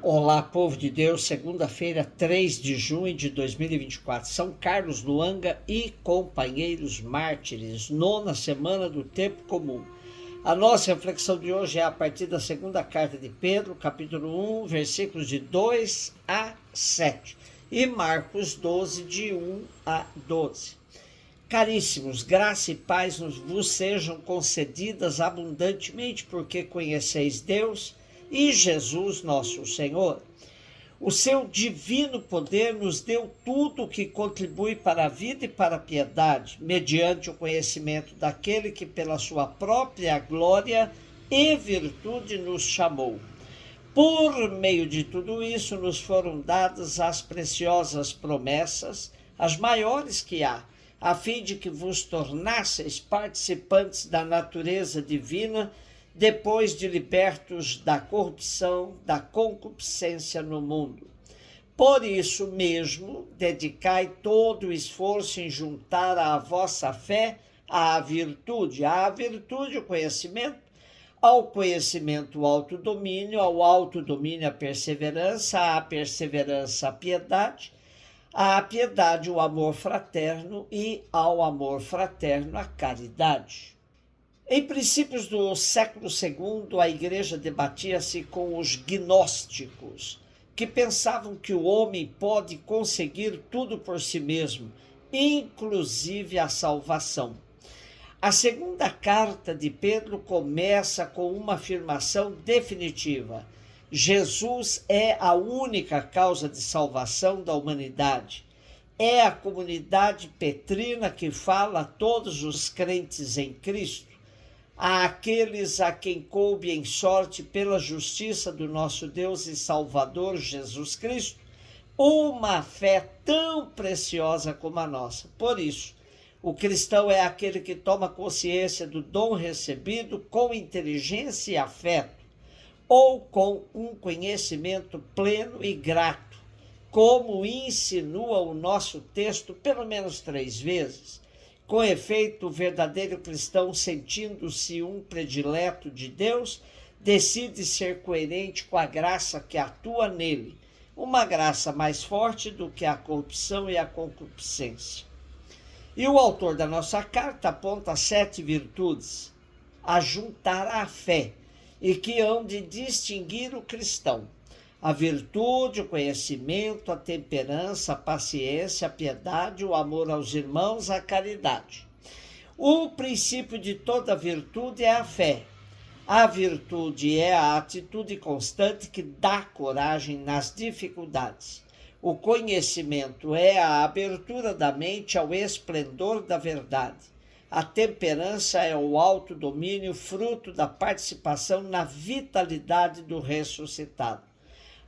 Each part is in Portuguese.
Olá, povo de Deus, segunda-feira, 3 de junho de 2024, São Carlos Luanga e companheiros mártires, nona semana do tempo comum. A nossa reflexão de hoje é a partir da segunda carta de Pedro, capítulo 1, versículos de 2 a 7, e Marcos 12, de 1 a 12. Caríssimos, graça e paz vos sejam concedidas abundantemente, porque conheceis Deus e Jesus nosso Senhor. O seu divino poder nos deu tudo o que contribui para a vida e para a piedade, mediante o conhecimento daquele que pela sua própria glória e virtude nos chamou. Por meio de tudo isso nos foram dadas as preciosas promessas, as maiores que há, a fim de que vos tornasseis participantes da natureza divina, depois de libertos da corrupção, da concupiscência no mundo. Por isso mesmo, dedicai todo o esforço em juntar à vossa fé a virtude, o conhecimento, ao conhecimento o autodomínio, ao autodomínio a perseverança, à perseverança a piedade, à piedade o amor fraterno e ao amor fraterno a caridade. Em princípios do século II, a igreja debatia-se com os gnósticos, que pensavam que o homem pode conseguir tudo por si mesmo, inclusive a salvação. A segunda carta de Pedro começa com uma afirmação definitiva: Jesus é a única causa de salvação da humanidade. É a comunidade petrina que fala a todos os crentes em Cristo, àqueles a quem coube em sorte pela justiça do nosso Deus e Salvador Jesus Cristo, uma fé tão preciosa como a nossa. Por isso, o cristão é aquele que toma consciência do dom recebido com inteligência e afeto, ou com um conhecimento pleno e grato, como insinua o nosso texto pelo menos 3 vezes. Com efeito, o verdadeiro cristão, sentindo-se um predileto de Deus, decide ser coerente com a graça que atua nele, uma graça mais forte do que a corrupção e a concupiscência. E o autor da nossa carta aponta 7 virtudes a juntar à fé e que hão de distinguir o cristão: a virtude, o conhecimento, a temperança, a paciência, a piedade, o amor aos irmãos, a caridade. O princípio de toda virtude é a fé. A virtude é a atitude constante que dá coragem nas dificuldades. O conhecimento é a abertura da mente ao esplendor da verdade. A temperança é o autodomínio, fruto da participação na vitalidade do ressuscitado.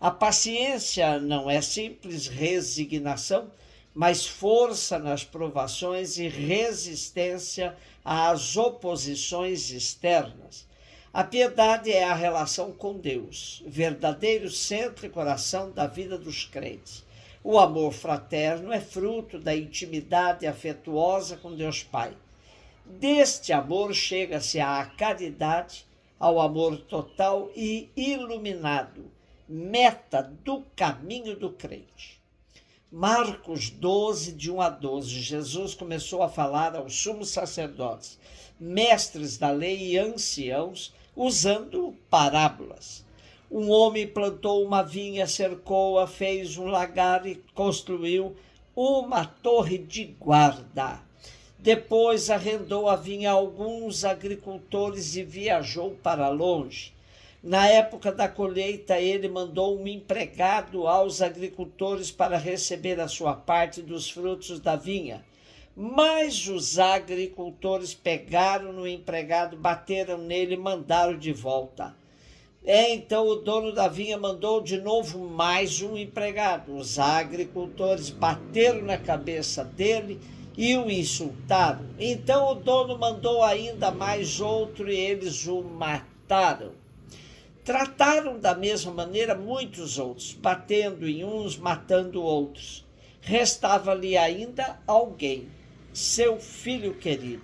A paciência não é simples resignação, mas força nas provações e resistência às oposições externas. A piedade é a relação com Deus, verdadeiro centro e coração da vida dos crentes. O amor fraterno é fruto da intimidade afetuosa com Deus Pai. Deste amor chega-se à caridade, ao amor total e iluminado, meta do caminho do crente. Marcos 12, de 1 a 12, Jesus começou a falar aos sumos sacerdotes, mestres da lei e anciãos, usando parábolas. Um homem plantou uma vinha, cercou-a, fez um lagar e construiu uma torre de guarda. Depois arrendou a vinha a alguns agricultores e viajou para longe. Na época da colheita, ele mandou um empregado aos agricultores para receber a sua parte dos frutos da vinha. Mas os agricultores pegaram no empregado, bateram nele e mandaram de volta. Então o dono da vinha mandou de novo mais um empregado. Os agricultores bateram na cabeça dele e o insultaram. Então o dono mandou ainda mais outro e eles o mataram. Trataram da mesma maneira muitos outros, batendo em uns, matando outros. Restava-lhe ainda alguém, seu filho querido.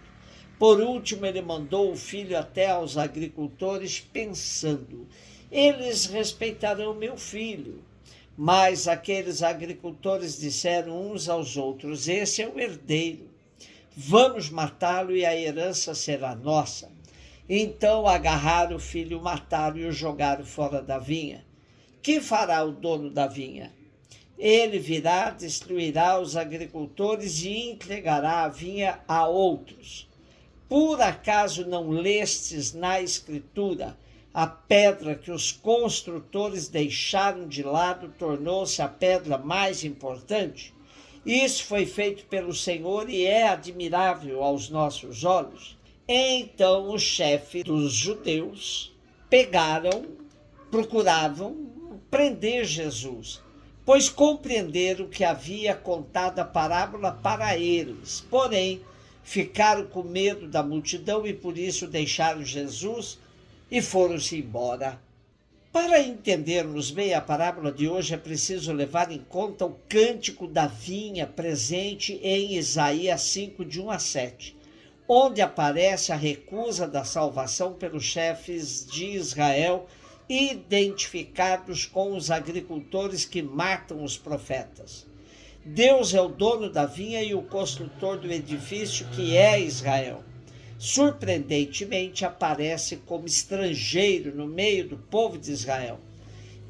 Por último, ele mandou o filho até aos agricultores, pensando: eles respeitarão meu filho. Mas aqueles agricultores disseram uns aos outros: esse é o herdeiro. Vamos matá-lo e a herança será nossa. Então agarraram o filho, o mataram e o jogaram fora da vinha. Que fará o dono da vinha? Ele virá, destruirá os agricultores e entregará a vinha a outros. Por acaso não lestes na Escritura: a pedra que os construtores deixaram de lado tornou-se a pedra mais importante? Isso foi feito pelo Senhor e é admirável aos nossos olhos. Então os chefes dos judeus procuravam prender Jesus, pois compreenderam que havia contado a parábola para eles. Porém, ficaram com medo da multidão e por isso deixaram Jesus e foram-se embora. Para entendermos bem a parábola de hoje, é preciso levar em conta o cântico da vinha presente em Isaías 5, de 1 a 7, onde aparece a recusa da salvação pelos chefes de Israel, identificados com os agricultores que matam os profetas. Deus é o dono da vinha e o construtor do edifício, que é Israel. Surpreendentemente, aparece como estrangeiro no meio do povo de Israel.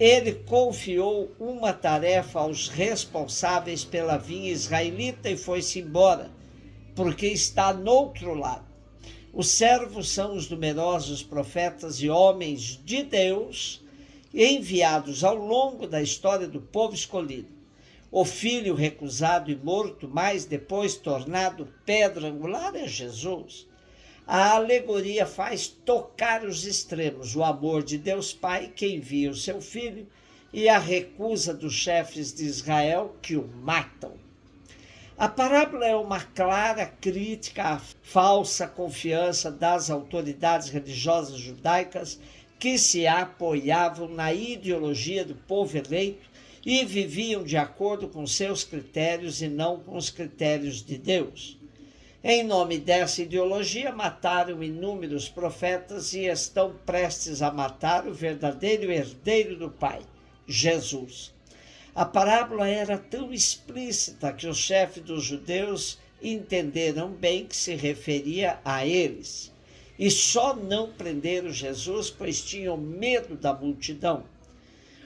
Ele confiou uma tarefa aos responsáveis pela vinha israelita e foi-se embora, porque está no outro lado. Os servos são os numerosos profetas e homens de Deus enviados ao longo da história do povo escolhido. O filho recusado e morto, mas depois tornado pedra angular, é Jesus. A alegoria faz tocar os extremos: o amor de Deus Pai, que envia o seu Filho, e a recusa dos chefes de Israel, que o matam. A parábola é uma clara crítica à falsa confiança das autoridades religiosas judaicas, que se apoiavam na ideologia do povo eleito e viviam de acordo com seus critérios e não com os critérios de Deus. Em nome dessa ideologia, mataram inúmeros profetas e estão prestes a matar o verdadeiro herdeiro do Pai, Jesus. A parábola era tão explícita que os chefes dos judeus entenderam bem que se referia a eles, e só não prenderam Jesus, pois tinham medo da multidão.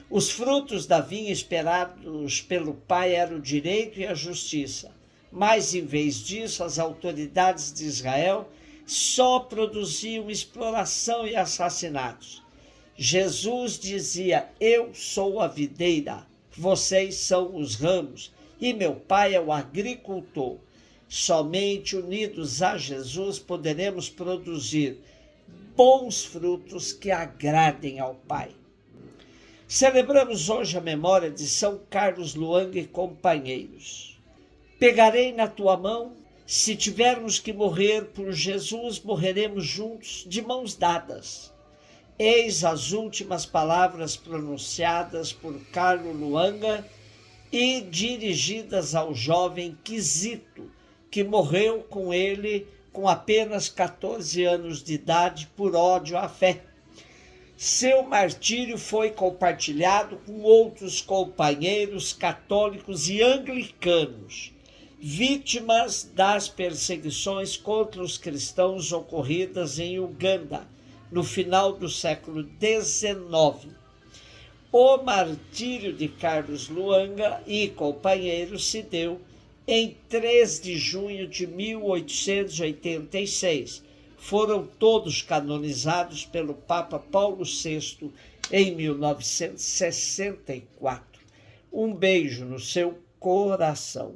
Os frutos da vinha esperados pelo Pai eram o direito e a justiça. Mas, em vez disso, as autoridades de Israel só produziam exploração e assassinatos. Jesus dizia: eu sou a videira, vocês são os ramos, e meu Pai é o agricultor. Somente unidos a Jesus poderemos produzir bons frutos que agradem ao Pai. Celebramos hoje a memória de São Carlos Luanga e companheiros. Pegarei na tua mão, se tivermos que morrer por Jesus, morreremos juntos, de mãos dadas. Eis as últimas palavras pronunciadas por Carlos Luanga e dirigidas ao jovem Quisito, que morreu com ele com apenas 14 anos de idade por ódio à fé. Seu martírio foi compartilhado com outros companheiros católicos e anglicanos, vítimas das perseguições contra os cristãos ocorridas em Uganda, no final do século XIX. O martírio de Carlos Luanga e companheiros se deu em 3 de junho de 1886. Foram todos canonizados pelo Papa Paulo VI em 1964. Um beijo no seu coração.